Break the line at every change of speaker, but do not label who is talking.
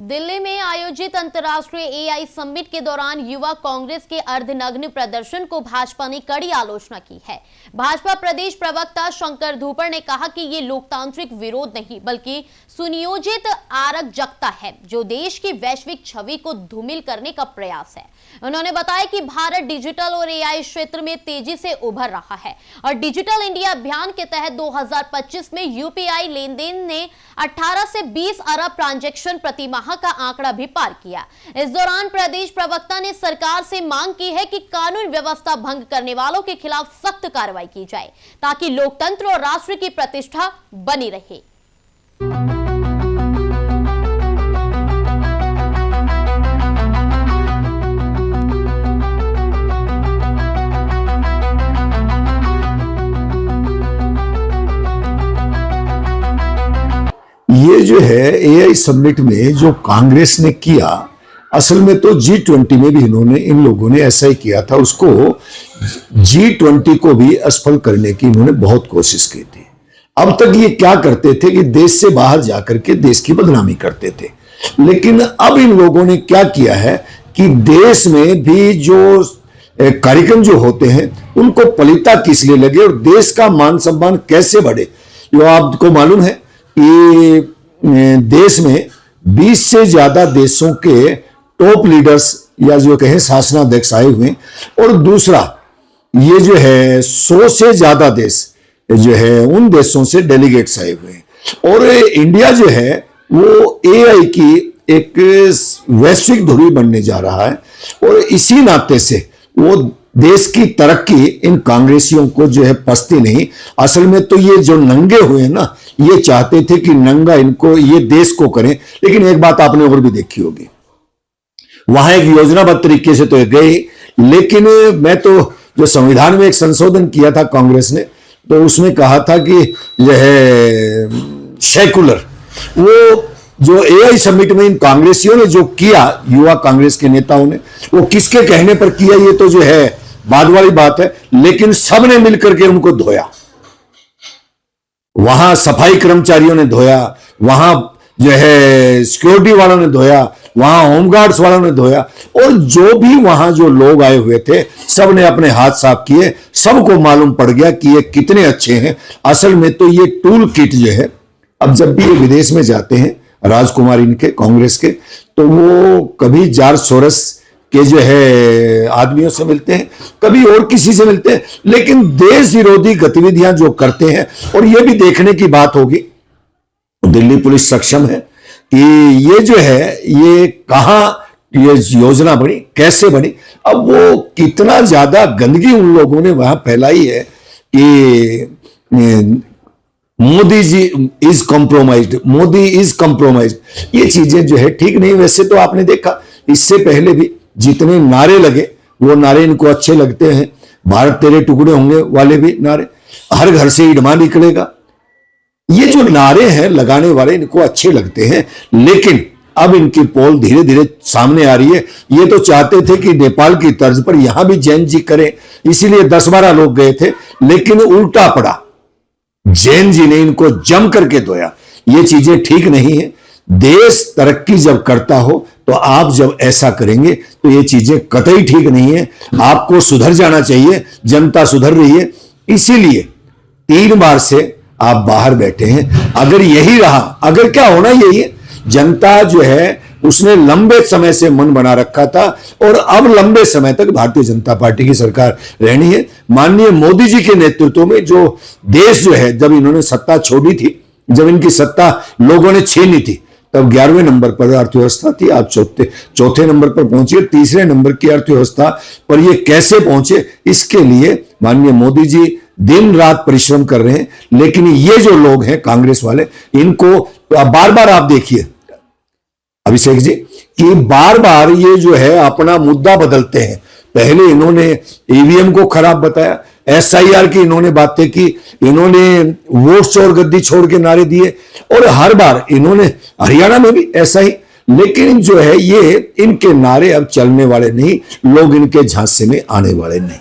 दिल्ली में आयोजित अंतर्राष्ट्रीय एआई समिट के दौरान युवा कांग्रेस के अर्धनग्न प्रदर्शन को भाजपा ने कड़ी आलोचना की है। भाजपा प्रदेश प्रवक्ता शंकर धूपर ने कहा कि ये लोकतांत्रिक विरोध नहीं बल्कि सुनियोजित अराजकता है जो देश की वैश्विक छवि को धूमिल करने का प्रयास है। उन्होंने बताया कि भारत डिजिटल और एआई क्षेत्र में तेजी से उभर रहा है और डिजिटल इंडिया अभियान के तहत 2025 में यूपीआई लेन देन ने 18 से 20 अरब ट्रांजैक्शन प्रति माह का आंकड़ा भी पार किया। इस दौरान प्रदेश प्रवक्ता ने सरकार से मांग की है कि कानून व्यवस्था भंग करने वालों के खिलाफ सख्त कार्रवाई की जाए ताकि लोकतंत्र और राष्ट्र की प्रतिष्ठा बनी रहे।
ये जो है एआई समिट में जो कांग्रेस ने किया, असल में तो G20 में भी इन लोगों ने ऐसा ही किया था। उसको G20 को भी असफल करने की इन्होंने बहुत कोशिश की थी। अब तक ये क्या करते थे कि देश से बाहर जाकर के देश की बदनामी करते थे, लेकिन अब इन लोगों ने क्या किया है कि देश में भी जो कार्यक्रम जो होते हैं उनको पलीता किस लिए लगे और देश का मान सम्मान कैसे बढ़े। जो आपको मालूम है कि देश में 20 से ज्यादा देशों के टॉप लीडर्स या जो कहें शासनाध्यक्ष आए हुए, और दूसरा ये जो है 100 से ज्यादा देश जो है उन देशों से डेलीगेट्स आए हुए, और इंडिया जो है वो एआई की एक वैश्विक धुरी बनने जा रहा है। और इसी नाते से वो देश की तरक्की इन कांग्रेसियों को जो है पसती नहीं। असल में तो ये जो नंगे हुए ना, ये चाहते थे कि नंगा इनको ये देश को करें, लेकिन एक बात आपने और भी देखी होगी, वहां एक योजनाबद्ध तरीके से तो गए, लेकिन मैं तो जो संविधान में एक संशोधन किया था कांग्रेस ने, तो उसमें कहा था कि जो है सेकुलर, वो जो एआई समिट में इन कांग्रेसियों ने जो किया, युवा कांग्रेस के नेताओं ने, वो किसके कहने पर किया ये तो जो है बाद वाली बात है, लेकिन सबने मिलकर के उनको धोया। वहां सफाई कर्मचारियों ने धोया, वहां जो है सिक्योरिटी वालों ने धोया, वहां होमगार्ड्स वालों ने धोया, और जो भी वहां जो लोग आए हुए थे सब ने अपने हाथ साफ किए। सबको मालूम पड़ गया कि ये कितने अच्छे हैं। असल में तो ये टूल किट जो है, अब जब भी ये विदेश में जाते हैं राजकुमार इनके कांग्रेस के, तो वो कभी जॉर्ज सोरोस के जो है आदमियों से मिलते हैं, कभी और किसी से मिलते हैं, लेकिन देश विरोधी गतिविधियां जो करते हैं, और ये भी देखने की बात होगी दिल्ली पुलिस सक्षम है कि ये जो है ये कहां ये योजना बनी, कैसे बनी। अब वो कितना ज्यादा गंदगी उन लोगों ने वहां फैलाई है कि Modi ji is compromised, Modi is compromised. ये चीजें जो है ठीक नहीं। वैसे तो आपने देखा इससे पहले भी जितने नारे लगे वो नारे इनको अच्छे लगते हैं। भारत तेरे टुकड़े होंगे वाले भी नारे, हर घर से ईडमा निकलेगा, ये जो नारे हैं लगाने वाले इनको अच्छे लगते हैं। लेकिन अब इनकी पोल धीरे धीरे सामने आ रही है। ये तो चाहते थे कि नेपाल की तर्ज पर यहां भी जैन जी करें, इसीलिए 10-12 लोग गए थे, लेकिन उल्टा पड़ा। जैन जी ने इनको जम करके धोया। ये चीजें ठीक नहीं है। देश तरक्की जब करता हो तो आप जब ऐसा करेंगे तो ये चीजें कतई ठीक नहीं है। आपको सुधर जाना चाहिए। जनता सुधर रही है, इसीलिए 3 बार से आप बाहर बैठे हैं। अगर यही रहा, अगर क्या होना यही है, जनता जो है उसने लंबे समय से मन बना रखा था और अब लंबे समय तक भारतीय जनता पार्टी की सरकार रहनी है। माननीय मोदी जी के नेतृत्व में जो देश जो है, जब इन्होंने सत्ता छोड़ी थी, जब इनकी सत्ता लोगों ने छीनी थी, तब 11वें नंबर पर अर्थव्यवस्था थी। आप चौथे नंबर पर पहुंचे, तीसरे नंबर की अर्थव्यवस्था पर ये कैसे पहुंचे, इसके लिए माननीय मोदी जी दिन रात परिश्रम कर रहे हैं। लेकिन ये जो लोग हैं कांग्रेस वाले, इनको बार बार आप देखिए अभिषेक जी कि बार बार ये जो है अपना मुद्दा बदलते हैं। पहले इन्होंने ईवीएम को खराब बताया, एसआईआर की इन्होंने बातें की, इन्होंने वोट चोर गद्दी छोड़ के नारे दिए, और हर बार इन्होंने हरियाणा में भी ऐसा ही। लेकिन जो है ये इनके नारे अब चलने वाले नहीं, लोग इनके झांसे में आने वाले नहीं।